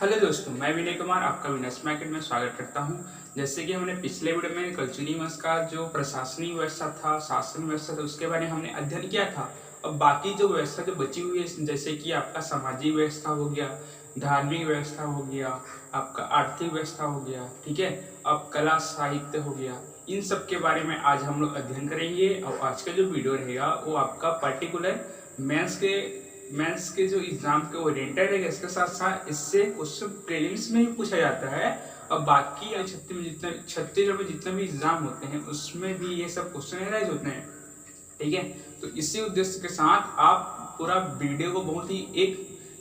Hello दोस्तों, मैं विनय कुमार आपका विनस मार्केट में स्वागत करता हूं। जैसे कि हमने पिछले वीडियो में कल्चुरी वंश का जो प्रशासनिक व्यवस्था था, शासन व्यवस्था था, उसके बारे में हमने अध्ययन किया था। अब बाकी जो व्यवस्था जो बची हुई है, जैसे कि आपका सामाजिक व्यवस्था हो गया, धार्मिक व्यवस्था हो गया, आपका आर्थिक व्यवस्था हो गया, ठीक है, अब कला साहित्य हो गया, इन सब के बारे में आज हम लोग अध्ययन करेंगे। और आज का जो वीडियो रहेगा वो आपका पर्टिकुलर मेंस के जो एग्जाम के ओरिएंटेड है। इसके साथ साथ इससे क्वेश्चन प्रीलिम्स में भी पूछा जाता है और बाकी छत्तीसगढ़ में जितने भी एग्जाम होते हैं उसमें भी ये सब क्वेश्चन एनालाइज होते हैं, ठीक है। तो इसी उद्देश्य के साथ आप पूरा वीडियो को बहुत ही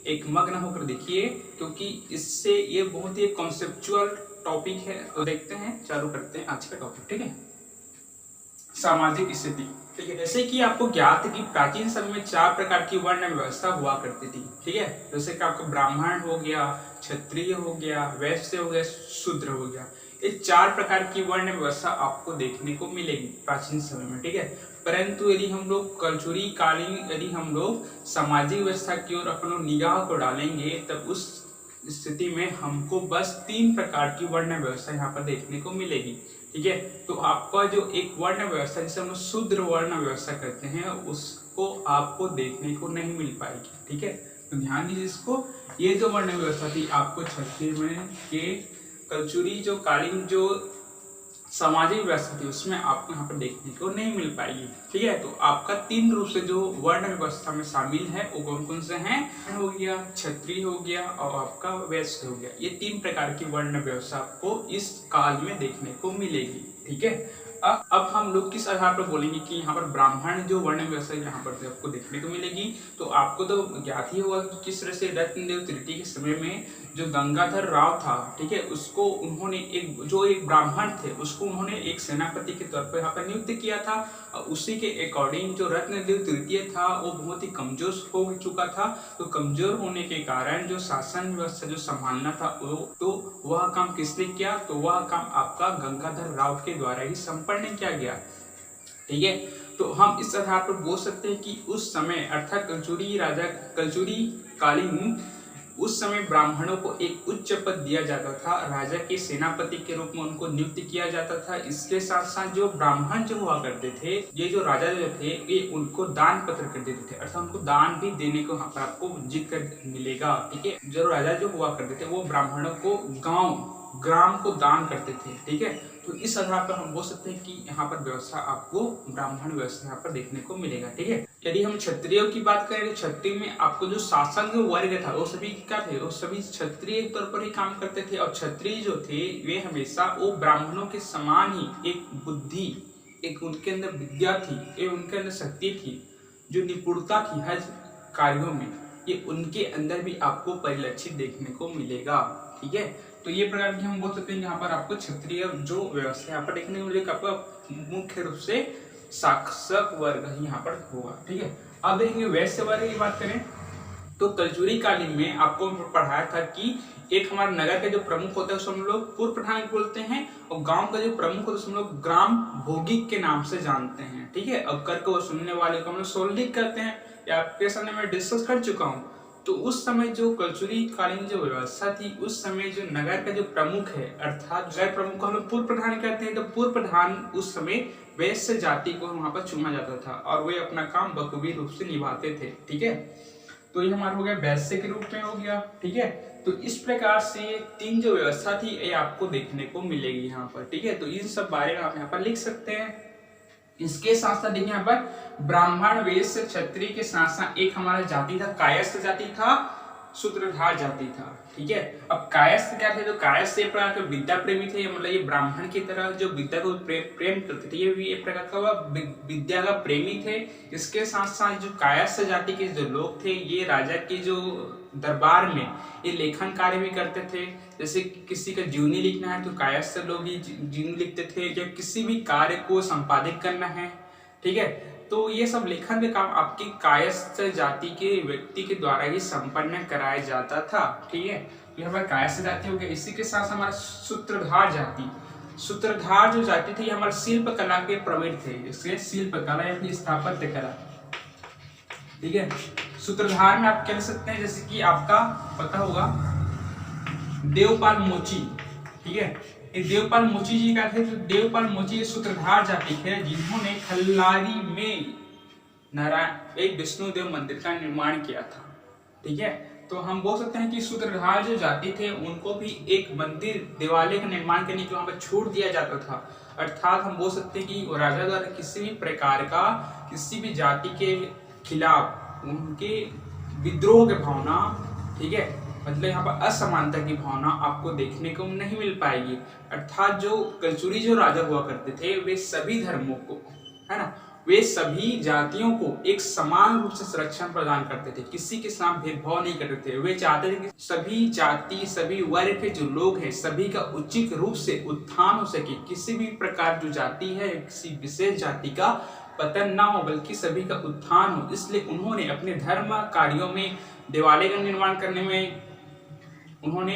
एक मग्न होकर देखिए, क्योंकि इससे ये बहुत ही कॉन्सेप्चुअल टॉपिक है। तो देखते हैं, चालू करते हैं आज का टॉपिक, ठीक है। सामाजिक स्थिति, ठीक है। जैसे कि आपको ज्ञात है कि प्राचीन समय में 4 प्रकार की वर्ण व्यवस्था हुआ करती थी, ठीक है। जैसे कि आपका ब्राह्मण हो गया, क्षत्रिय हो गया, वैश्य हो गया, शूद्र हो गया। ये 4 प्रकार की वर्ण व्यवस्था आपको देखने को मिलेगी प्राचीन समय में, ठीक है। परंतु यदि हम लोग कल्चुरी कालीन यदि हम लोग सामाजिक व्यवस्था की ओर अपना निगाह को डालेंगे, तब उस स्थिति में हमको बस 3 प्रकार की वर्ण व्यवस्था यहाँ पर देखने को मिलेगी, ठीक है। तो आपका जो एक वर्ण व्यवस्था जिसे हम शूद्र वर्ण व्यवस्था कहते हैं, उसको आपको देखने को नहीं मिल पाएगी, ठीक है। तो ध्यान दीजिए इसको। ये जो वर्ण व्यवस्था थी आपको छत्तीसगढ़ में के कल्चुरी जो कालीन जो सामाजिक व्यवस्था थी उसमें आपको यहाँ पर देखने को नहीं मिल पाएगी, ठीक है। तो आपका 3 रूप से जो वर्ण व्यवस्था में शामिल है वो कौन कौन से हैं? हो गया, क्षत्रिय हो गया और आपका वैश्य हो गया। ये 3 प्रकार की वर्ण व्यवस्था आपको इस काल में देखने को मिलेगी, ठीक है। अब हम लोग किस आधार पर बोलेंगे कि यहाँ पर ब्राह्मण जो वर्ण व्यवस्था यहाँ पर आपको देखने को मिलेगी। तो आपको तो ज्ञात ही होगा कि किस तरह से रत्नदेव तृतीय के समय में जो गंगाधर राव था, ठीक है, उसको उन्होंने एक ब्राह्मण थे उसको उन्होंने एक सेनापति के तौर पर यहाँ पर नियुक्त किया था। और उसी के अकॉर्डिंग जो रत्नदेव तृतीय था वो बहुत ही कमजोर हो चुका था। तो कमजोर होने के कारण जो शासन व्यवस्था जो संभालना था तो वह काम किसने किया? तो वह काम आपका गंगाधर राव के द्वारा ही संपन्न किया गया, ठीक है। तो हम इस आधार पर बोल सकते हैं कि उस समय अर्थात कल्चुरी कालीन उस समय ब्राह्मणों को एक उच्च पद दिया जाता था, राजा के सेनापति के रूप में उनको नियुक्त किया जाता था। इसके साथ साथ जो ब्राह्मण जो हुआ करते थे, ये जो राजा जो थे, ये उनको दान पत्र कर देते थे, अर्थात उनको दान भी देने को यहाँ पर आपको जिक्र मिलेगा, ठीक है। जो राजा जो हुआ करते थे वो ब्राह्मणों को ग्राम को दान करते थे, ठीक है। तो इस आधार पर हम बोल सकते हैं कि यहाँ पर व्यवस्था आपको ब्राह्मण व्यवस्था यहाँ पर देखने को मिलेगा, ठीक है। यदि हम क्षत्रियों की बात करें तो क्षत्रिय में आपको जो शासन जो वर्ग था वो सभी क्या थे? वो सभी क्षत्रिय तौर पर ही काम करते थे। और क्षत्रिय जो थे वे हमेशा वो ब्राह्मणों के समान ही एक बुद्धि, एक उनके अंदर विद्या थी, एक उनके अंदर शक्ति थी, जो निपुणता थी हर कार्यों में, ये उनके अंदर भी आपको परिलक्षित देखने को मिलेगा, ठीक है। तो ये प्रकार की हम बोल सकते हैं यहाँ पर आपको क्षत्रिय जो व्यवस्था यहाँ पर देखने को मिलेगा, आपका मुख्य रूप से शासक वर्ग ही यहाँ पर होगा, ठीक है। अब देखेंगे वैश्य वर्ग की बात करें तो कल्चुरी कालीन में आपको पढ़ाया था कि एक हमारे नगर का जो प्रमुख होता है उसको हम लोग पूर्व प्रधान बोलते हैं, और गांव का जो प्रमुख होता है उसको हम लोग ग्राम भोगिक के नाम से जानते हैं, ठीक है। और कर को सुनने वाले को हम लोग सोल्डिक करते हैं, या आपके सामने मैं डिस्कस कर चुका हूँ। तो उस समय जो कल्चुरी कालीन जो व्यवस्था थी, उस समय जो नगर का जो प्रमुख है, अर्थात नगर प्रमुख को हम लोग पूर्व प्रधान कहते हैं। तो पूर्व प्रधान उस समय वैश्य जाति को वहां पर चुना जाता था और वे अपना काम बखूबी रूप से निभाते थे, ठीक है। तो ये हमारा हो गया वैश्य के रूप में हो गया, ठीक है। तो इस प्रकार से 3 जो व्यवस्था थी ये आपको देखने को मिलेगी यहाँ पर, ठीक है। तो इन सब बारे में आप यहाँ पर लिख सकते हैं। इसके साथ साथ देखिए यहाँ पर ब्राह्मण, वैश्य, क्षत्रिय के साथ साथ एक हमारा जाति था कायस्थ जाति था, सूत्रधार जाति था, ठीक है। अब कायस्थ क्या थे? तो कायस्थ एक प्रकार के विद्या प्रेमी थे, मतलब ये ब्राह्मण की तरह जो विद्या को प्रेम करते थे, ये भी एक प्रकार का विद्या का प्रेमी थे। इसके साथ साथ जो कायस्थ जाति के जो लोग थे ये राजा के जो दरबार में ये लेखन कार्य भी करते थे। जैसे किसी का जीवनी लिखना है तो कायस्थ लोग ही जीवनी लिखते थे, जब किसी भी कार्य को संपादित करना है, ठीक है। तो ये सब लेखन का काम आपकी कायस्थ जाति के व्यक्ति के द्वारा ही संपन्न कराया जाता था, ठीक है। ये हमारा कायस्थ जाति हो गया। इसी के साथ हमारा सूत्रधार जाति, सूत्रधार जो जाति थी हमारे शिल्प कला के प्रवीण थे, इसलिए शिल्प कला या फिर स्थापत्य कला, ठीक है। सूत्रधार में आप कह सकते हैं जैसे कि आपका पता होगा देवपाल मोची। ठीक है, ये देवपाल मोची जी का थे। तो देवपाल मोची सूत्रधार जाति थे जिन्होंने खल्लारी में नारायण एक विष्णुदेव मंदिर का निर्माण किया था। ठीक है, तो हम बोल सकते हैं कि सूत्रधार जो जाति थे उनको भी एक मंदिर देवालय का निर्माण करने के वहां पर छूट दिया जाता था। अर्थात हम बोल सकते हैं कि राजा द्वारा किसी भी प्रकार का किसी भी जाति के खिलाफ उनके विद्रोह की भावना, ठीक है, मतलब यहाँ पर असमानता की भावना आपको देखने को नहीं मिल पाएगी। अर्थात जो कलचुरी जो राजा हुआ करते थे वे सभी धर्मों को, है ना, वे सभी जातियों को एक समान रूप से संरक्षण प्रदान करते थे, किसी के साथ भेदभाव नहीं करते थे। वे चाहते थे कि सभी जाति सभी वर्ग के जो लोग हैं सभी का उचित रूप से उत्थान हो सके, किसी भी प्रकार जो जाति है किसी विशेष जाति का पतन ना हो बल्कि सभी का उत्थान हो। इसलिए उन्होंने अपने धर्म कार्यों में, देवालय का निर्माण करने में उन्होंने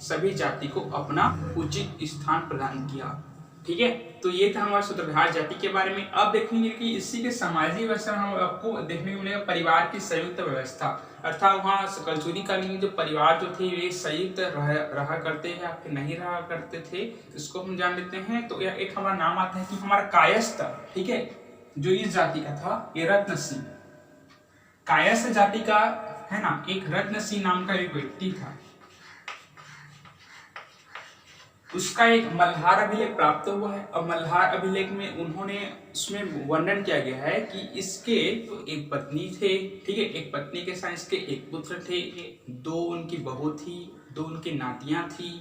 सभी जाति को अपना उचित स्थान प्रदान किया। ठीक है, तो ये था हमारे सूत्रधार जाति के बारे में। अब देखेंगे कि इसी के सामाजिक व्यवस्था हम आपको देखने को मिलेगा परिवार की संयुक्त व्यवस्था। अर्थात वहाँ कलचुरी कालीन जो परिवार जो थे वे संयुक्त रहा करते हैं या फिर नहीं रहा करते थे, इसको हम जान लेते हैं। तो यह एक हमारा नाम आता है कि हमारा कायस्थ, ठीक है, जो इस जाति का था ये रत्नसिंह, कायस्थ जाति का, है ना, एक रत्नसिंह नाम का एक व्यक्ति था। उसका एक मल्हार अभिलेख प्राप्त हुआ है और मल्हार अभिलेख में उन्होंने उसमें वर्णन किया गया है कि इसके तो एक पत्नी थे, ठीक है, एक पत्नी के साथ इसके एक पुत्र थे, दो उनकी बहू थी, दो उनकी नातियां थी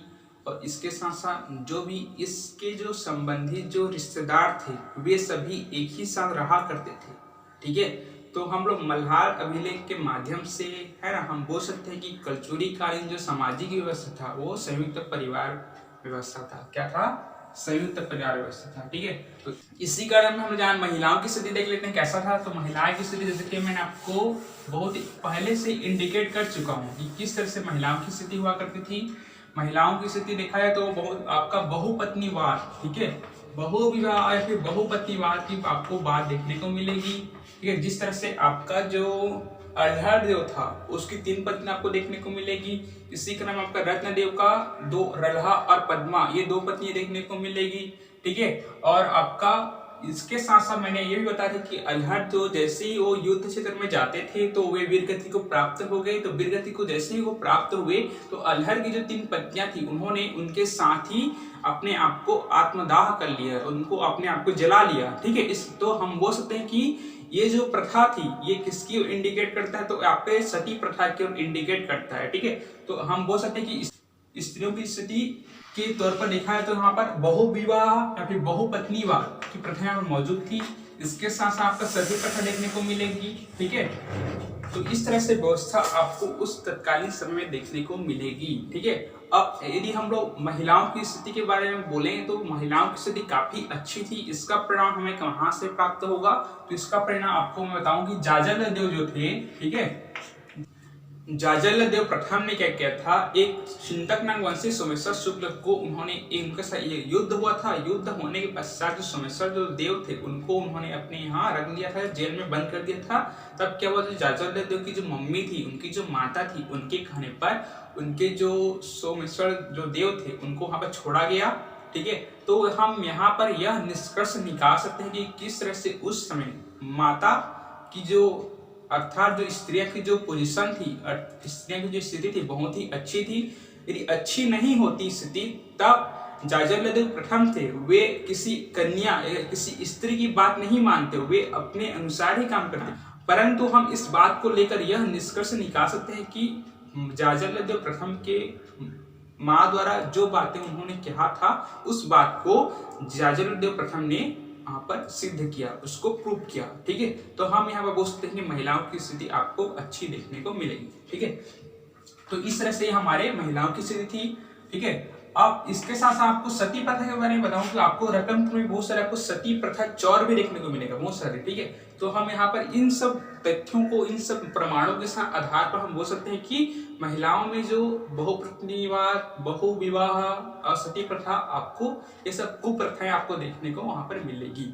और इसके साथ साथ जो भी इसके जो संबंधित जो रिश्तेदार थे वे सभी एक ही साथ रहा करते थे। ठीक है, तो हम लोग मल्हार अभिलेख के माध्यम से, है ना, हम बोल सकते हैं कि कलचुरी कालीन जो सामाजिक व्यवस्था था वो संयुक्त परिवार व्यवस्था था। क्या था? संयुक्त परिवार व्यवस्था था। ठीक है, तो इसी कारण में हम जान महिलाओं की स्थिति देख लेते हैं कैसा था। तो महिलाएं की स्थिति जैसे कि मैंने आपको बहुत पहले से इंडिकेट कर चुका हूँ कि किस तरह से महिलाओं की स्थिति हुआ करती थी। महिलाओं की स्थिति देखा है तो बहुत आपका बहुपत्नीवाद, ठीक है, बहुविवाह या फिर बहुपत्नीवाद की आपको बात देखने को मिलेगी। ठीक है, जिस तरह से आपका जो अल्हड़ देव था उसकी 3 पत्नी आपको देखने को मिलेगी। इसी क्रम में आपका रत्नदेव का 2 रल्हा और पद्मा, ये 2 पत्नी देखने को मिलेगी। ठीक है, और आपका इसके साथ साथ मैंने ये भी बताया था कि अल्हड़ जो जैसे ही वो युद्ध क्षेत्र में जाते थे तो वे वीरगति को प्राप्त हो गए। तो वीरगति को जैसे ही वो प्राप्त हुए तो अल्हड़ की जो 3 पत्नियां थी उन्होंने उनके साथ ही अपने आप को आत्मदाह कर लिया, उनको अपने आप को जला लिया। ठीक है, इस तो हम बोल सकते हैं कि ये जो प्रथा थी ये किसकी ओर इंडिकेट करता है? तो आपके सती प्रथा की ओर इंडिकेट करता है। ठीक है, तो हम बोल सकते हैं कि स्त्रियों की स्थिति के तौर पर देखा है तो यहाँ पर बहुविवाह या फिर बहुपत्नीवाद की प्रथा यहाँ पर मौजूद थी। इसके साथ साथ आपका सती प्रथा देखने को मिलेगी। ठीक है, तो इस तरह से व्यवस्था आपको उस तत्कालीन समय में देखने को मिलेगी। ठीक है, अब यदि हम लोग महिलाओं की स्थिति के बारे में बोलें तो महिलाओं की स्थिति काफी अच्छी थी। इसका परिणाम हमें कहाँ से प्राप्त होगा? तो इसका परिणाम आपको मैं बताऊं कि जाजलदेव जो थे, ठीक है, जाजलदेव प्रथम ने क्या किया था, एक चिंतकनाग वंशी सोमेश्वर शुक्ल को उन्होंने उनके साथ ये युद्ध हुआ था। युद्ध होने के पश्चात जो सोमेश्वर जो देव थे उनको उन्होंने अपने यहाँ रख लिया था, जेल में बंद कर दिया था। तब क्या हुआ, जो जाजलदेव की जो मम्मी थी, उनकी जो माता थी, उनके कहने पर उनके जो सोमेश्वर जो देव थे उनको वहां पर छोड़ा गया। ठीक है, तो हम यहाँ पर यह निष्कर्ष निकाल सकते हैं कि किस तरह से उस समय माता की जो अर्थात जो स्त्रियों की जो पोजीशन थी, स्त्रियों की जो स्थिति थी बहुत ही अच्छी थी। यदि अच्छी नहीं होती स्थिति तब जाजलदेव प्रथम थे वे किसी कन्या किसी स्त्री की बात नहीं मानते, वे अपने अनुसार ही काम करते। परंतु हम इस बात को लेकर यह निष्कर्ष निकाल सकते हैं कि जाजलदेव प्रथम के माँ द्वारा जो बातें उन्होंने कहा था उस बात को जाजलदेव प्रथम ने यहाँ पर सिद्ध किया, उसको प्रूव किया। ठीक है, तो हम यहाँ पर बोल सकते हैं कि महिलाओं की स्थिति आपको अच्छी देखने को मिलेगी। ठीक है, तो इस तरह से हमारे महिलाओं की स्थिति थी। ठीक है, अब इसके साथ साथ आपको सती प्रथा के बारे में बताऊं तो आपको रकमपुर में बहुत सारे आपको सती प्रथा चौर भी देखने को मिलेगा, बहुत सारे। ठीक है, तो हम यहाँ पर इन सब तथ्यों को, इन सब प्रमाणों के साथ आधार पर हम बोल सकते हैं कि महिलाओं में जो बहुपत्नीवाद, बहुविवाह और सती प्रथा, आपको ये सब कुप्रथाएं आपको देखने को वहां पर मिलेगी।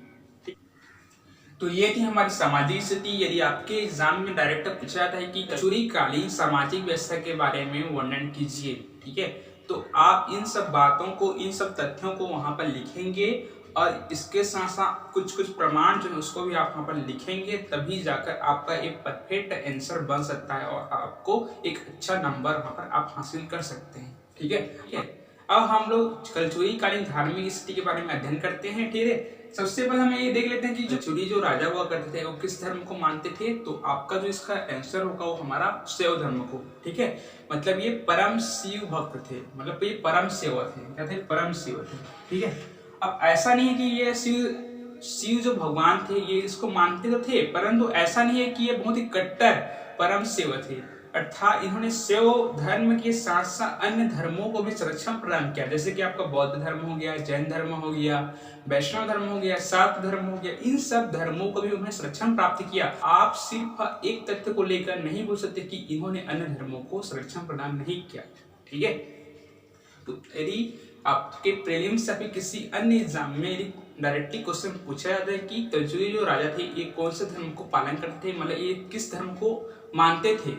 तो ये थी हमारी सामाजिक स्थिति। यदि आपके एग्जाम में डायरेक्ट पूछा जाता है कि कलचुरी कालीन सामाजिक व्यवस्था के बारे में वर्णन कीजिए, ठीक है, तो आप इन सब बातों को, इन सब तथ्यों को वहां पर लिखेंगे और इसके साथ साथ कुछ कुछ प्रमाण जो है उसको भी आप वहां पर लिखेंगे, तभी जाकर आपका एक परफेक्ट आंसर बन सकता है और आपको एक अच्छा नंबर वहां पर आप हासिल कर सकते हैं। ठीक है, ठीक है। अब हम लोग कलचुरी कालीन धार्मिक स्थिति के बारे में अध्ययन करते हैं। ठीक है, सबसे पहले हम ये देख लेते हैं कि कलचुरी जो राजा हुआ करते थे वो किस धर्म को मानते थे। तो आपका जो इसका आंसर होगा वो हमारा शैव धर्म को। ठीक है, मतलब ये परम शिव भक्त थे, मतलब ये परम सेवा थे। क्या थे? परम शिव थे। ठीक है, अब ऐसा नहीं है कि ये शिव जो भगवान थे ये इसको मानते तो थे, परंतु ऐसा नहीं है कि ये बहुत ही कट्टर परम शिव थे, अर्थात इन्होंने शिव धर्म के साथ साथ अन्य धर्मों को भी संरक्षण प्रदान किया। जैसे कि आपका बौद्ध धर्म हो गया, जैन धर्म हो गया, वैष्णव धर्म हो गया, शाक्त धर्म हो गया, इन सब धर्मों को भी उन्होंने संरक्षण प्राप्त किया। आप सिर्फ एक तथ्य को लेकर नहीं बोल सकते कि इन्होंने अन्य धर्मों को संरक्षण प्रदान नहीं किया। ठीक है, तो यदि आपके प्रीलिम्स या फिर किसी अन्य एग्जाम में डायरेक्टली क्वेश्चन पूछा जाता है कि कलचुरी जो राजा थे ये कौन से धर्म को पालन करते थे, मतलब ये किस धर्म को मानते थे।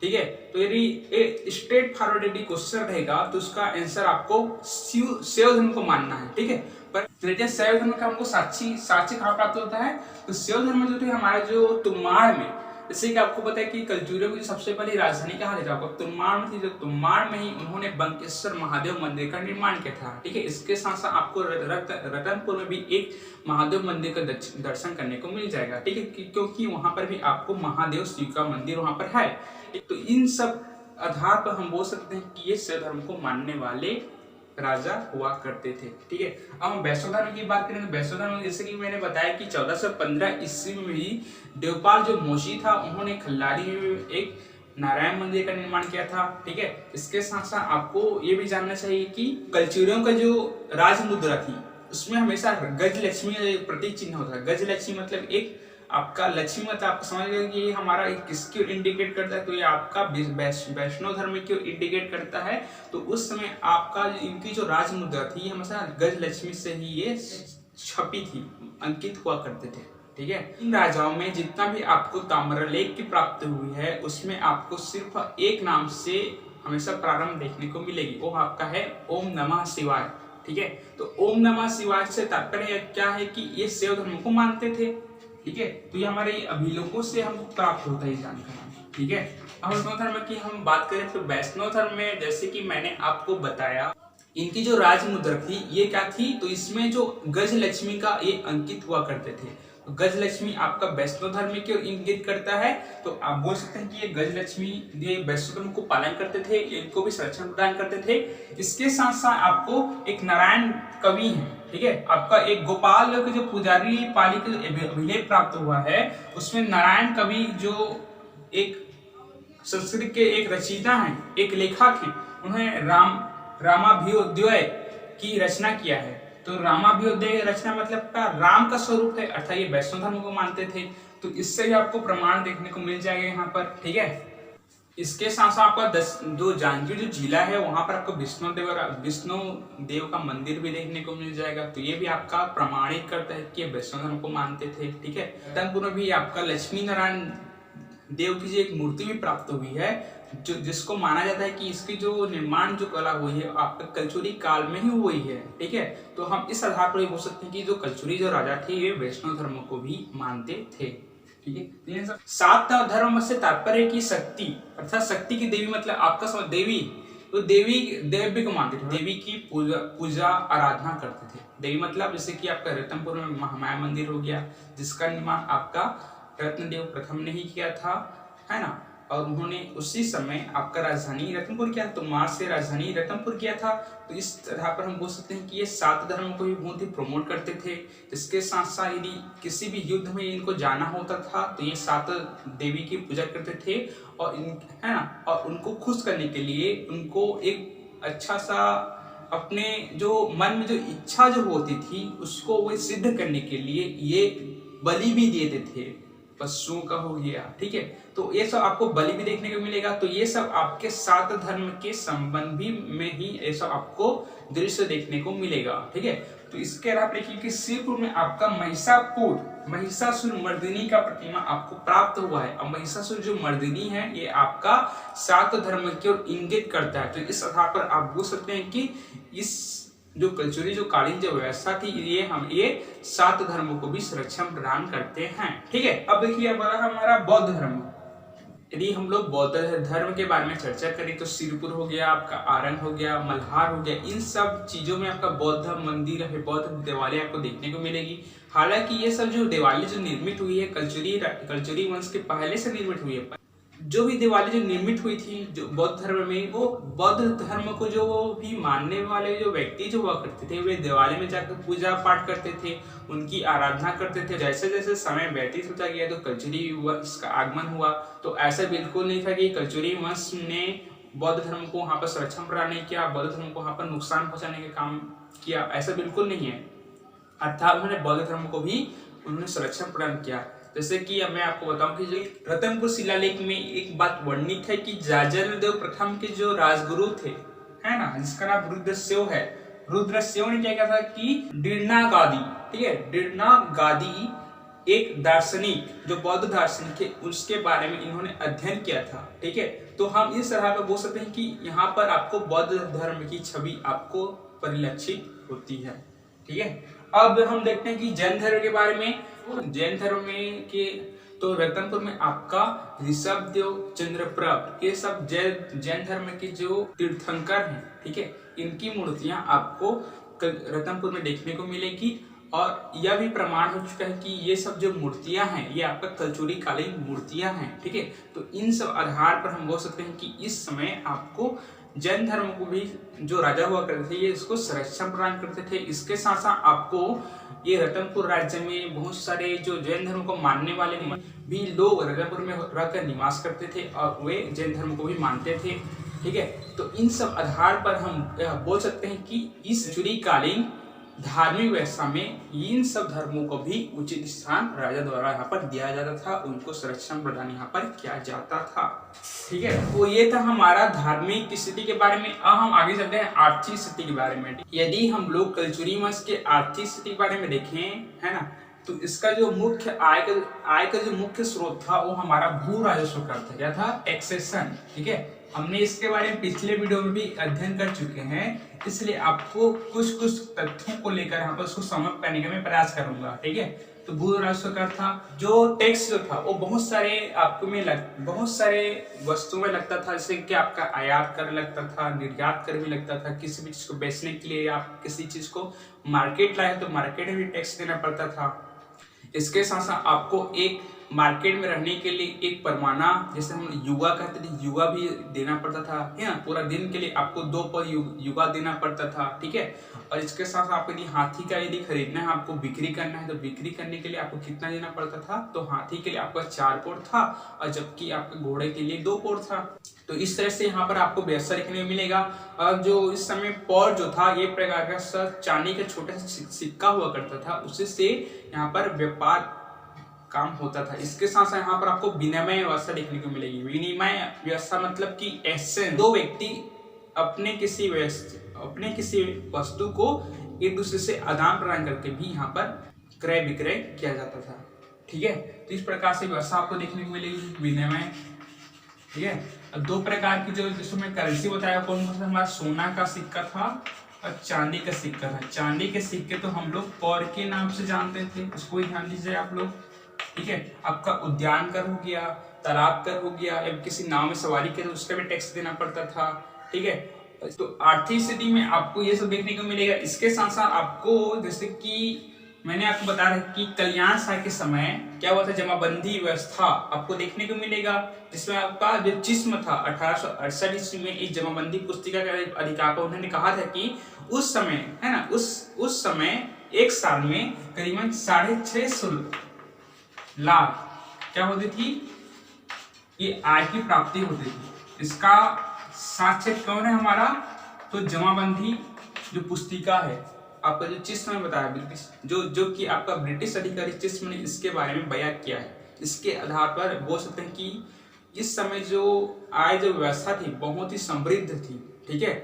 ठीक है, तो यदि स्ट्रेट फॉरवर्ड यदि क्वेश्चन रहेगा तो उसका आंसर आपको शैव धर्म को मानना है। ठीक है, पर शैव धर्म का हमको साक्षी कहाँ प्राप्त होता है? तो शैव धर्म जो थे हमारे जो तुम्बाड़ में, जैसे कि आपको पता है कि कलचुरियों की सबसे पहले राजधानी कहाँ थी? आपको तुम्बाड़ में थी। जो तुम्बाड़ में ही उन्होंने बंकेश्वर महादेव मंदिर का निर्माण किया था। ठीक है, इसके साथ साथ आपको रतनपुर में भी एक महादेव मंदिर का दर्शन करने को मिल जाएगा। ठीक है, क्योंकि वहां पर भी आपको महादेव शिव का मंदिर वहां पर है। तो इन सब आधार पर हम बोल सकते हैं कि ये शैव धर्म को मानने वाले राजा हुआ करते थे। ठीक है, अब हम वैष्णव धर्म की बात करें तो वैष्णव धर्म जैसे कि मैंने बताया कि 1415 ईस्वी में ही देवपाल जो मोशी था उन्होंने खल्लारी में एक नारायण मंदिर का निर्माण किया था। ठीक है, इसके साथ साथ आपको ये भी जानना चाहिए कि कलचुरियों का जो राज मुद्रा थी उसमें हमेशा गज लक्ष्मी प्रतीक चिन्ह होता है। गज लक्ष्मी मतलब एक आपका लक्ष्मी, मतलब आप समझ गए कि हमारा किसको इंडिकेट करता है? तो ये आपका वैष्णव धर्म को इंडिकेट करता है। तो उस समय आपका इनकी जो राज मुद्रा थी हमेशा गज लक्ष्मी से ही ये छपी थी, अंकित हुआ करते थे। ठीक है, इन राजाओं में जितना भी आपको ताम्रलेख की प्राप्ति हुई है उसमें आपको सिर्फ एक नाम से हमेशा प्रारंभ देखने को मिलेगी, वो आपका है ओम नमः शिवाय। ठीक है, तो ओम नमः शिवाय से तात्पर्य क्या है कि ये शैव धर्म को मानते थे। ठीक है, तो ये हमारे अभिलेखों से हमको प्राप्त होता है जानकारी। ठीक है, अब वैष्णव धर्म की हम बात करें तो वैष्णव धर्म में जैसे कि मैंने आपको बताया इनकी जो राज मुद्रा थी ये क्या थी? तो इसमें जो गज लक्ष्मी का ये अंकित हुआ करते थे। तो गज लक्ष्मी आपका वैष्णव धर्म को इंगित करता है। तो आप बोल सकते हैं कि ये गज लक्ष्मी ये वैष्णव धर्म को पालन करते थे, इनको भी संरक्षण प्रदान करते थे। इसके साथ साथ आपको एक नारायण कवि है। ठीक है, आपका एक गोपाल के जो पुजारी पाली के अभिलेख प्राप्त हुआ है उसमें नारायण कवि जो एक संस्कृत के एक रचयिता हैं, एक लेखक हैं, उन्होंने रामाभ्युदय की रचना किया है। तो रामाभ्युदय रचना मतलब का राम का स्वरूप है, अर्थात ये वैष्णव धर्म को मानते थे। तो इससे भी आपको प्रमाण देखने को मिल जाएगा यहाँ पर। ठीक है, इसके साथ साथ आपका जो जांजगीर जो जिला है वहां पर आपको विष्णु देव का मंदिर भी देखने को मिल जाएगा। तो ये भी आपका प्रमाणित करता है कि वैष्णव धर्म को मानते थे। ठीक है, रतनपुर में भी आपका लक्ष्मी नारायण देव की जो एक मूर्ति भी प्राप्त हुई है, जो जिसको माना जाता है कि इसकी जो निर्माण जो कला हुई है आपका कलचुरी काल में ही हुई है। ठीक है, तो हम इस आधार पर बोल सकते हैं कि जो कलचुरी जो राजा थे ये वैष्णव धर्म को भी मानते थे। ठीक है, सात धर्म से तात्पर्य की शक्ति, अर्थात शक्ति की देवी, मतलब आपका समझ देवी, तो देवी को मानते थे, देवी की पूजा आराधना करते थे। देवी मतलब जैसे कि आपका रतनपुर में महामाया मंदिर हो गया जिसका निर्माण आपका रत्नदेव प्रथम ने ही किया था, है ना। और उन्होंने उसी समय आपका राजधानी रतनपुर किया, तो मार्च से राजधानी रतनपुर किया था। तो इस आधार पर हम बोल सकते हैं कि ये सात धर्म को भी बहुत ही प्रमोट करते थे। इसके साथ साथ यदि किसी भी युद्ध में इनको जाना होता था तो ये सात देवी की पूजा करते थे और है ना, और उनको खुश करने के लिए उनको एक अच्छा सा अपने जो मन में जो इच्छा जो होती थी उसको वो सिद्ध करने के लिए ये बलि भी देते थे, पशुओं का हो गया। ठीक है, तो ये सब आपको बलि भी देखने को मिलेगा। तो ये सब आपके सात धर्म के संबंधी में ही ये सब आपको दृश्य देखने को मिलेगा। ठीक है, तो इसके अलावा देखिए कि शिवपुर में आपका महिषापुर महिषासुरमर्दिनी का प्रतिमा आपको प्राप्त हुआ है। अब महिषासुर जो मर्दिनी है ये आपका सात धर्म की ओर इंगित करता है। तो इस आधार पर आप बोल सकते हैं कि इस जो कलचुरी जो कालीन जो व्यवस्था थी ये सात धर्मों को भी संरक्षण प्रदान करते हैं। ठीक है, अब देखिए हमारा बौद्ध धर्म। यदि हम लोग बौद्ध धर्म के बारे में चर्चा करें तो सिरपुर हो गया, आपका आरंग हो गया, मल्हार हो गया, इन सब चीजों में आपका बौद्ध मंदिर है, बौद्ध देवालय आपको देखने को मिलेगी। हालांकि ये सब जो देवालय जो निर्मित हुई है कलचुरी वंश के पहले से निर्मित हुई है। जो भी दिवाली जो निर्मित हुई थी जो बौद्ध धर्म में, वो बौद्ध धर्म को जो भी मानने वाले जो व्यक्ति जो हुआ करते थे वे दिवाली में जाकर पूजा पाठ करते थे, उनकी आराधना करते थे। जैसे जैसे समय व्यतीत होता गया तो कलचुरी वंश का आगमन हुआ। तो ऐसा बिल्कुल नहीं था कि कलचुरी वंश ने बौद्ध धर्म को वहां पर संरक्षण प्रदान नहीं किया, बौद्ध धर्म को वहां पर नुकसान पहुंचाने का काम किया, ऐसा बिल्कुल नहीं है। अर्थात उन्होंने बौद्ध धर्म को भी उन्होंने संरक्षण प्रदान किया। जैसे कि अब मैं आपको बताऊं कि जो रतनपुर शिलालेख में एक बात वर्णित है कि जाजलदेव प्रथम के जो राजगुरु थे, है ना, जिसका नाम रुद्रसेव है, रुद्रसेव ने क्या किया था कि डीर्णागादी, ठीक है, डीर्णागादी एक दार्शनिक जो बौद्ध दार्शनिक है उसके बारे में इन्होंने अध्ययन किया था। ठीक है, तो हम इस तरह पर बोल सकते हैं कि यहाँ पर आपको बौद्ध धर्म की छवि आपको परिलक्षित होती है। ठीक है, अब हम देखते हैं कि जैन धर्म के बारे में। जैन धर्म में के तो रतनपुर में आपका ऋषभदेव, चंद्रप्रभ, ये सब जैन धर्म के जो तीर्थंकर हैं, ठीक है, इनकी मूर्तियां आपको रतनपुर में देखने को मिलेगी। और यह भी प्रमाण हो चुका है कि ये सब जो मूर्तियां हैं ये आपका कलचुरी कालीन मूर्तियां हैं। ठीक है, तो इन सब आधार पर हम बोल सकते हैं कि इस समय आपको जैन धर्म को भी जो राजा हुआ करते थे ये इसको संरक्षण प्रदान करते थे। इसके साथ साथ आपको ये रतनपुर राज्य में बहुत सारे जो जैन धर्म को मानने वाले भी लोग रतनपुर में रहकर निवास करते थे और वे जैन धर्म को भी मानते थे। ठीक है, तो इन सब आधार पर हम बोल सकते हैं कि इस कलचुरीकालीन धार्मिक व्यवस्था में इन सब धर्मों को भी उचित स्थान राजा द्वारा यहाँ पर दिया जाता था, उनको संरक्षण प्रदान यहाँ पर किया जाता था। ठीक है, तो ये था हमारा धार्मिक स्थिति के बारे में। अब हम आगे चलते हैं आर्थिक स्थिति के बारे में। यदि हम लोग कलचुरी वंश के आर्थिक स्थिति के बारे में देखें, है ना, तो इसका जो मुख्य आय का जो मुख्य स्रोत था वो हमारा भू राजस्व कर था। क्या था? टैक्सेशन। ठीक है, हमने इसके बारे में पिछले वीडियो में भी अध्ययन कर चुके हैं, इसलिए आपको कुछ तथ्यों को लेकर यहाँ पर उसको समझ करने का मैं प्रयास करूंगा। ठीक है, तो भू राजस्व कर था, जो टैक्स जो था वो बहुत सारे वस्तुओं में लगता था, जैसे कि आपका आयात कर लगता था, निर्यात कर भी लगता था। किसी भी चीज को बेचने के लिए आप किसी चीज को मार्केट लाए तो मार्केट में भी टैक्स देना पड़ता था। इसके साथ साथ आपको एक मार्केट में रहने के लिए एक परमाना, जैसे हम युगा कहते थे, युगा भी देना पड़ता था, है ना, पूरा दिन के लिए आपको 2 पर युगा देना पड़ता था। ठीक है, और इसके साथ आप यदि हाथी का यदि खरीदना है, आपको बिक्री करना है, तो बिक्री करने के लिए आपको कितना देना पड़ता था? तो हाथी के लिए आपका 4 पोर था और जबकि आपके घोड़े के लिए 2 पोर था। तो इस तरह से यहाँ पर आपको व्यवस्था देखने को मिलेगा। और जो इस समय पौर जो था ये प्रकार का चांदी का छोटा सा सिक्का हुआ करता था, उसी से यहाँ पर व्यापार काम होता था। इसके साथ साथ यहाँ पर आपको विनिमय व्यवस्था देखने को मिलेगी। विनिमय व्यवस्था मतलब कि ऐसे 2 व्यक्ति अपने किसी वस्तु को एक दूसरे से आदान प्रदान करके भी यहाँ पर क्रय विक्रय किया जाता था। ठीक है, तो इस प्रकार से व्यवस्था आपको देखने को मिलेगी, विनिमय। ठीक है, 2 प्रकार की जो जिसमें करेंसी बताया, कौन सा? हमारा सोना का सिक्का था और चांदी का सिक्का था। चांदी के सिक्के तो हम लोग पौर के नाम से जानते थे, उसको ही ध्यान दीजिए आप लोग। ठीक है, आपका उद्यान कर हो गया, तालाब कर हो गया, या किसी नाव में सवारी के तो उसका भी टैक्स देना पड़ता था। ठीक है, तो आर्थिक स्थिति में आपको ये सब देखने को मिलेगा। इसके साथ साथ आपको, जैसे कि मैंने आपको बता रहा कि कल्याण शाह के समय क्या हुआ था, जमाबंदी व्यवस्था आपको देखने को मिलेगा, जिसमें आपका जो जिस्म था 1868 ईस्वी में एक जमाबंदी पुस्तिका के अधिकार उन्होंने कहा था कि उस समय, है ना, उस समय एक साल में करीबन 650 लाख क्या होती थी, ये आय की प्राप्ति होती थी। इसका साक्ष्य कौन है हमारा? तो जमाबंदी जो पुस्तिका है, आपका जो चिस्म में बताया ब्रिटिश जो कि आपका ब्रिटिश अधिकारी चिस्म ने इसके बारे में बयान किया है। इसके आधार पर बोल सकते हैं कि इस समय जो आय जो व्यवस्था थी बहुत ही समृद्ध थी। ठीक है,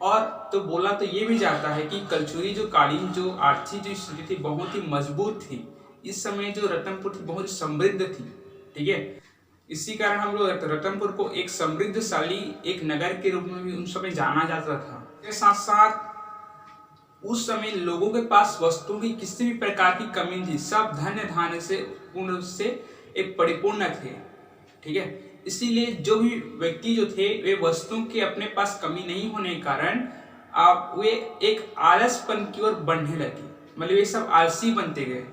और तो बोला तो ये भी जाता है कि कलचुरी जो कालीन जो आर्थिक जो स्थिति थी बहुत ही मजबूत थी। इस समय जो रतनपुर थी बहुत समृद्ध थी, ठीक है। इसी कारण हम लोग रतनपुर को एक समृद्धशाली एक नगर के रूप में भी उस समय जाना जाता था। इसके साथ साथ उस समय लोगों के पास वस्तुओं की किसी भी प्रकार की कमी नहीं थी, सब धन्य धान्य से पूर्ण रूप से एक परिपूर्ण थे, ठीक है। इसीलिए जो भी व्यक्ति जो थे वे वस्तुओं के अपने पास कमी नहीं होने के कारण आप वे एक आलसपन की ओर बढ़ने लगे, मतलब ये सब आलसी बनते गए,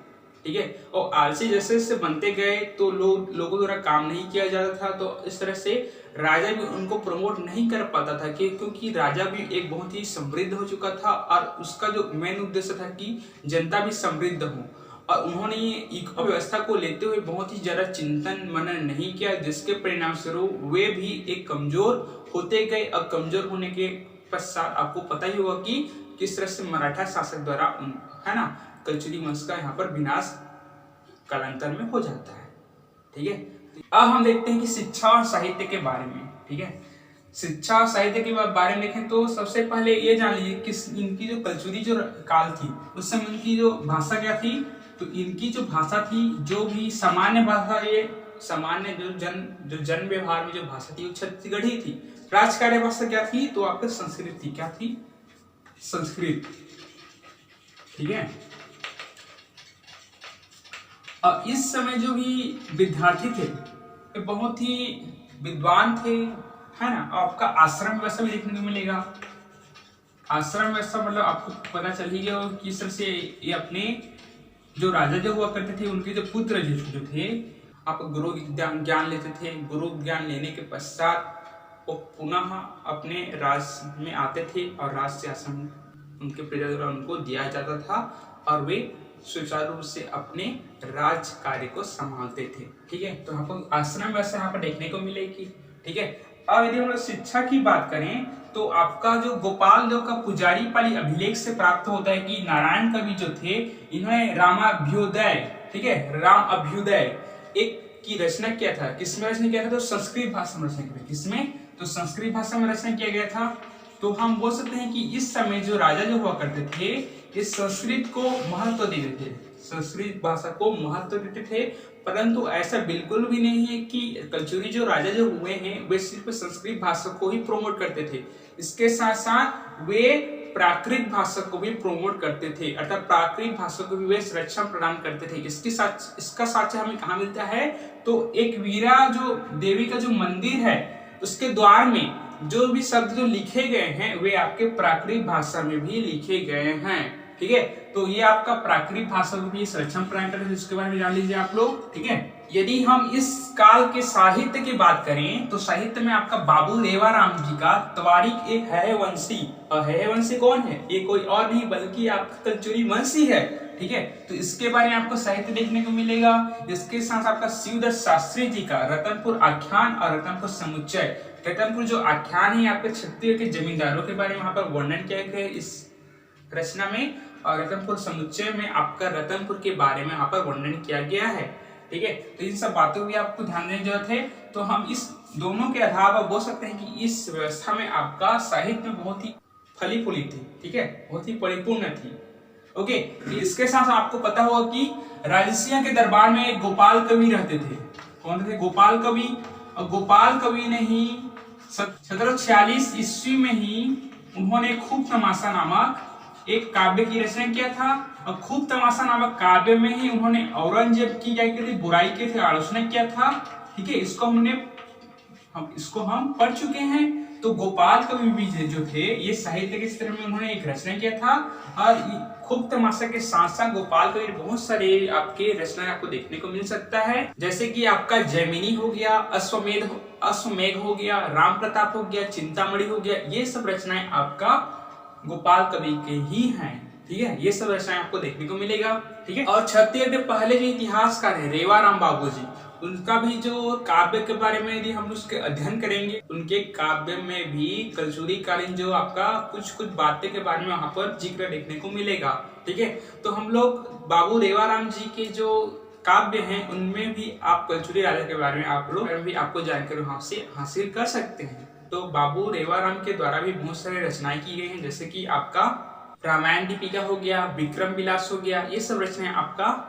ठीक है। और आलसी जैसे जैसे बनते गए तो लोगों द्वारा काम नहीं किया जाता था, तो इस तरह से राजा भी उनको प्रमोट नहीं कर पाता था क्योंकि राजा भी एक बहुत ही समृद्ध हो चुका था और उसका जो मेन उद्देश्य था कि जनता भी समृद्ध हो। और उन्होंने ये इको व्यवस्था को लेते हुए बहुत ही ज्यादा चिंतन मनन नहीं किया, जिसके परिणाम स्वरूप वे भी एक कमजोर होते गए। और कमजोर होने के पश्चात आपको पता ही होगा कि किस तरह से मराठा शासक द्वारा है ना कलचुगी वंश का यहाँ पर विनाश कालांतर में हो जाता है, ठीक है। अब हम देखते हैं कि शिक्षा और साहित्य के बारे में, ठीक है। शिक्षा और साहित्य के बारे में देखें तो सबसे पहले ये जान लीजिए कि इनकी जो कलचुगी जो काल थी उस समय इनकी जो भाषा क्या थी, तो इनकी जो भाषा थी जो भी सामान्य भाषा, ये सामान्य जो जन व्यवहार में जो भाषा थी वो छत्तीसगढ़ी थी। राजकार्य भाषा क्या थी, तो आपका संस्कृत थी, क्या थी, संस्कृत, ठीक है। और इस समय जो भी विद्यार्थी थे वे बहुत ही विद्वान थे, है ना। और आपका आश्रम व्यवस्था भी देखने को मिलेगा। आश्रम व्यवस्था मतलब आपको पता चल ही गया कि किस तरह से ये अपने जो राजा जो हुआ करते थे उनके जो पुत्र जो थे आप गुरु ज्ञान लेते थे। गुरु ज्ञान लेने के पश्चात वो पुनः अपने राज में आते थे और राज शासन उनके प्रजा द्वारा उनको दिया जाता था और वे सुचारू रूप से अपने राज कार्य को संभालते थे, ठीक है। तो आपको आश्रम व्यवस्था यहाँ पर देखने को मिलेगी, ठीक है। अब यदि हम लोग शिक्षा की बात करें तो आपका जो गोपाल देव का पुजारी पाली अभिलेख से प्राप्त होता है कि नारायण कवि जो थे इन्होंने रामाभ्युदय, ठीक है, राम अभ्युदय एक की रचना किया था। किसमें रचना किया था, तो संस्कृत भाषा में रचना किया था। किसमें, तो संस्कृत भाषा में रचना किया गया था। तो हम बोल सकते हैं कि इस समय जो राजा जो हुआ करते थे इस संस्कृत को महत्व देते थे, संस्कृत भाषा को महत्व देते थे। परंतु ऐसा बिल्कुल भी नहीं है कि कलचुगी जो राजा जो हुए हैं वे सिर्फ संस्कृत भाषा को ही प्रोमोट करते थे, इसके साथ साथ वे प्राकृत भाषा को भी प्रोमोट करते थे, अर्थात प्राकृत भाषा को भी वे संरक्षण प्रदान करते थे। इसका साक्ष्य हमें कहाँ मिलता है, तो एक वीरा जो देवी का जो मंदिर है उसके द्वार में जो भी शब्द जो लिखे गए हैं वे आपके प्राकृत भाषा में भी लिखे गए हैं, ठीक है। तो ये आपका प्राकृत भाषा को भी संरक्षण प्रदान करते हैं, जिसके बारे में जान लीजिए आप लोग, ठीक है। यदि हम इस काल के साहित्य की बात करें तो साहित्य में आपका बाबू रेवाराम जी का त्वारिक एक हैवंशी, और हैवंशी कौन है, ये कोई और नहीं बल्कि आपका कलचुगी वंशी है, ठीक है। तो इसके बारे में आपको साहित्य देखने को मिलेगा। इसके साथ आपका शिवदत्त शास्त्री जी का रतनपुर आख्यान और रतनपुर समुच्चय। रतनपुर जो आख्यान है आपके छत्तीसगढ़ के जमींदारों के बारे में वहां पर वर्णन किया गया है इस रचना में, और रतनपुर समुच्चय में आपका रतनपुर के बारे में यहाँ पर वर्णन किया गया है, ठीक है। तो इन सब बातों की आपको ध्यान देने की जरूरत है। तो हम इस दोनों के आधार पर बोल सकते हैं कि इस व्यवस्था में आपका साहित्य बहुत ही फली फूली थी, ठीक है, बहुत ही परिपूर्ण थी, ओके। इसके साथ आपको पता होगा कि राजसिया के दरबार में एक गोपाल कवि रहते थे। कौन थे, गोपाल कवि। और गोपाल कवि ने ही 1746 ईस्वी में ही उन्होंने खूब तमाशा नामक एक काव्य की रचना किया था। और खूब तमाशा नामक काव्य में ही उन्होंने औरंगजेब की क्या बुराई की थी आलोचना किया था, ठीक है। इसको हम पढ़ चुके हैं। तो गोपाल कवि भी जो थे ये साहित्य के क्षेत्र में उन्होंने एक रचना किया था। और खूब तमाशा के साथ साथ गोपाल कवि बहुत सारे आपके रचनाएं आपको देखने को मिल सकता है, जैसे कि आपका जैमिनी हो गया, अश्वमेघ हो गया, राम प्रताप हो गया, चिंतामणि हो गया। ये सब रचनाएं आपका गोपाल कवि के ही हैं, ठीक है। ये सब रचनाएं आपको देखने को मिलेगा, ठीक है। और छत्तीसगढ़ के पहले जो इतिहासकार है रेवाराम बाबू जी, उनका भी जो काव्य के बारे में यदि हम उसके अध्ययन करेंगे उनके काव्य में भी कलचुगी कालीन जो आपका कुछ बातें के बारे में वहां पर जिक्र देखने को मिलेगा, ठीक है। तो हम लोग बाबू रेवाराम जी के जो काव्य हैं उनमें भी आप कलचुगी राजा के बारे में आप लोग भी आपको जानकारी वहां से हासिल कर सकते हैं। तो बाबू रेवाराम के द्वारा भी बहुत सारी रचनाएं की गई हैं, जैसे कि आपका रामायण दीपिका हो गया, विक्रम विलास हो गया। ये सब रचनाएं आपका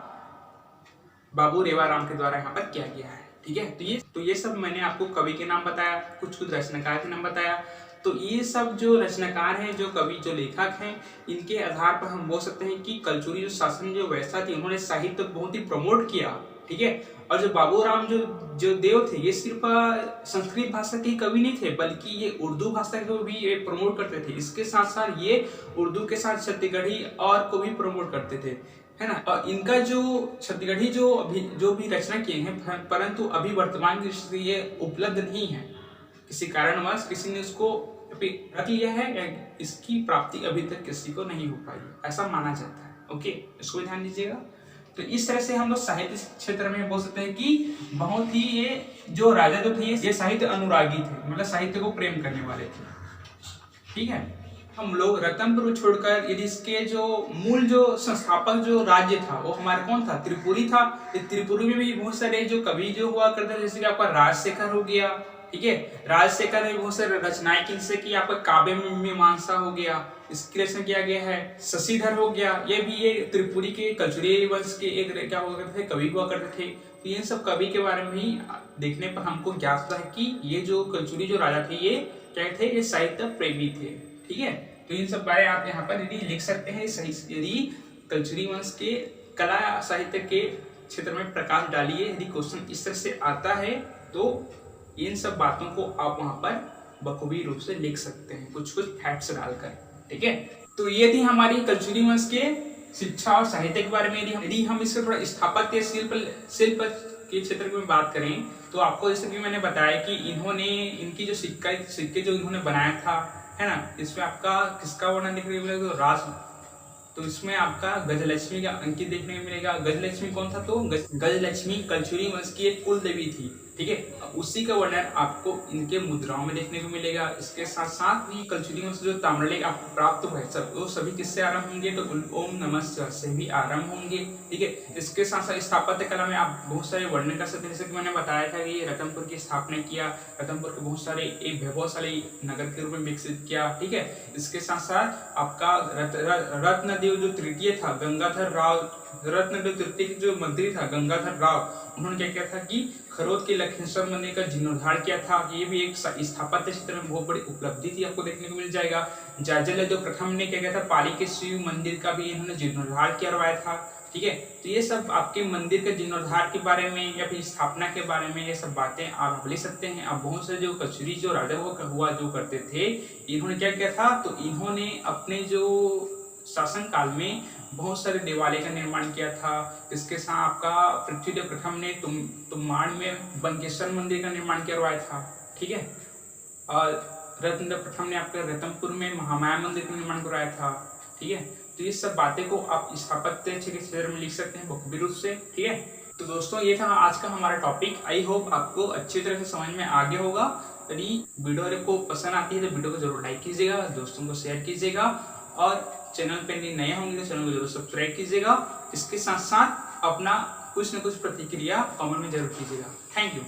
बाबू रेवाराम के द्वारा यहाँ पर किया गया है। ठीक है, तो ये सब मैंने आपको कवि के नाम बताया, कुछ रचनाकार के नाम बताया। तो ये सब जो रचनाकार हैं, जो कवि, जो लेखक हैं, इनके आधार पर हम बोल सकते हैं कि कलचुरी जो शासन जो व्यवस्था थी, उन्होंने साहित्य बहुत ही प्रमोट किया। ठीक है, और जो बाबूराम जो देव थे, ये सिर्फ संस्कृत भाषा के कवि नहीं थे, बल्कि ये उर्दू भाषा को भी ये प्रमोट करते थे। इसके साथ साथ ये उर्दू के साथ छत्तीसगढ़ी और को भी प्रमोट करते थे, है ना। और इनका जो छत्तीसगढ़ी जो भी रचना किए हैं, परंतु अभी वर्तमान की स्थिति ये उपलब्ध नहीं है। किसी कारणवश किसी ने उसको रख लिया है, या इसकी प्राप्ति अभी तक किसी को नहीं हो पाई, ऐसा माना जाता है। ओके, इसको ध्यान दीजिएगा। तो इस तरह से हम लोग साहित्य क्षेत्र में बोल सकते हैं कि बहुत ही ये जो राजा जो थे, ये साहित्य अनुरागी थे, मतलब साहित्य को प्रेम करने वाले थे। ठीक है, हम लोग रतनपुर छोड़कर यदि इसके जो मूल जो संस्थापक जो राज्य था, वो हमारा कौन था? त्रिपुरी था। त्रिपुरी में भी बहुत सारे जो कवि जो हुआ करते थे, जैसे कि आपका राजशेखर हो गया। ठीक है, राजशेखर ने बहुत सारे रचनाएं की, जैसे कि आपका काव्य मीमांसा हो गया, इसकी रचना किया गया है। शशिधर हो गया, ये भी ये त्रिपुरी के कलचुरी वंश के एक क्या हुआ करते थे, कवि हुआ करते थे। तो इन सब कवि के बारे में ही देखने पर हमको ज्ञात होता है कि ये जो कलचुरी जो राजा थे, ये क्या थे? ये साहित्य प्रेमी थे। ठीक है, तो इन सब बारे आप यहाँ पर यदि लिख सकते हैं, यदि कलचुरी वंश के कला साहित्य के क्षेत्र में प्रकाश डालिए। यदि क्वेश्चन इस तरह से आता है तो इन सब बातों को आप वहां पर बखूबी रूप से लिख सकते हैं, कुछ फैक्ट्स डालकर। ठीक है, तो ये थी हमारी कलचुरी वंश के शिक्षा और साहित्य के बारे में। यदि हम इससे थोड़ा स्थापत्य शिल्प के क्षेत्र में बात करें, तो आपको जैसे कि मैंने बताया कि इन्होंने इनकी जो सिक्के जो इन्होंने बनाया था, है ना, इसमें आपका किसका वर्णन देखने को मिलेगा? तो राज, तो इसमें आपका गजलक्ष्मी का अंकित देखने को मिलेगा। गजलक्ष्मी कौन था? तो गजलक्ष्मी कलचुरी वंश की एक कुल देवी थी। ठीक है, उसी का वर्णन आपको इनके मुद्राओं में देखने को मिलेगा। इसके साथ साथ भी कलचुरी वंश जो ताम्रलेख आपको प्राप्त हुए वो सभी किससे आरंभ होंगे? तो ओम नमः शिवाय से भी आरंभ होंगे। ठीक है, इसके साथ साथ स्थापत्य कला में आप बहुत सारे वर्णन कर सकते हैं, जैसे कि मैंने बताया था कि रतनपुर की स्थापना किया, रतनपुर के बहुत सारे एक वैभवशाली नगर के रूप में विकसित किया। ठीक है, इसके साथ साथ आपका रत्नदेव जो तृतीय था, गंगाधर राव, रत्नदेव तृतीय जो मंत्री था गंगाधर राव, उन्होंने क्या किया था कि खरोद के लखनेश्वर मंदिर का जीर्णोद्धार किया था। ये भी एक स्थापत्य क्षेत्र में बहुत बड़ी उपलब्धि थी, आपको देखने को मिल जाएगा। जाजल प्रथम ने क्या किया था? पाली के शिव मंदिर का भी इन्होंने जीर्णोद्धार करवाया था। ठीक है, तो ये सब आपके मंदिर के जीर्णोद्धार के बारे में या फिर स्थापना के बारे में ये सब बातें आप ले सकते हैं। अब बहुत से जो कचुरी जो राजा हुआ जो करते थे, इन्होंने क्या किया था? तो इन्होंने अपने जो शासन काल में बहुत सारे देवालय का निर्माण किया था। इसके साथ आपका पृथ्वीदेव प्रथम ने तुम्बाड़ में बंकेश्वर मंदिर का निर्माण करवाया था। ठीक है, और रत्नदेव प्रथम ने आपके रतनपुर में महामाया मंदिर का निर्माण करवाया था। ठीक है, तो ये सब बातें को आप स्थापत्य के क्षेत्र में लिख सकते हैं बखूबी रूप से। ठीक है, तो दोस्तों ये था आज का हमारा टॉपिक। आई होप आपको अच्छी तरह से समझ में आ गया होगा। यदि वीडियो को पसंद आती है तो वीडियो को जरूर लाइक कीजिएगा, दोस्तों को शेयर कीजिएगा, और चैनल पे यदि नए होंगे तो चैनल को जरूर सब्सक्राइब कीजिएगा। इसके साथ साथ अपना कुछ न कुछ प्रतिक्रिया कमेंट में जरूर कीजिएगा। Thank you.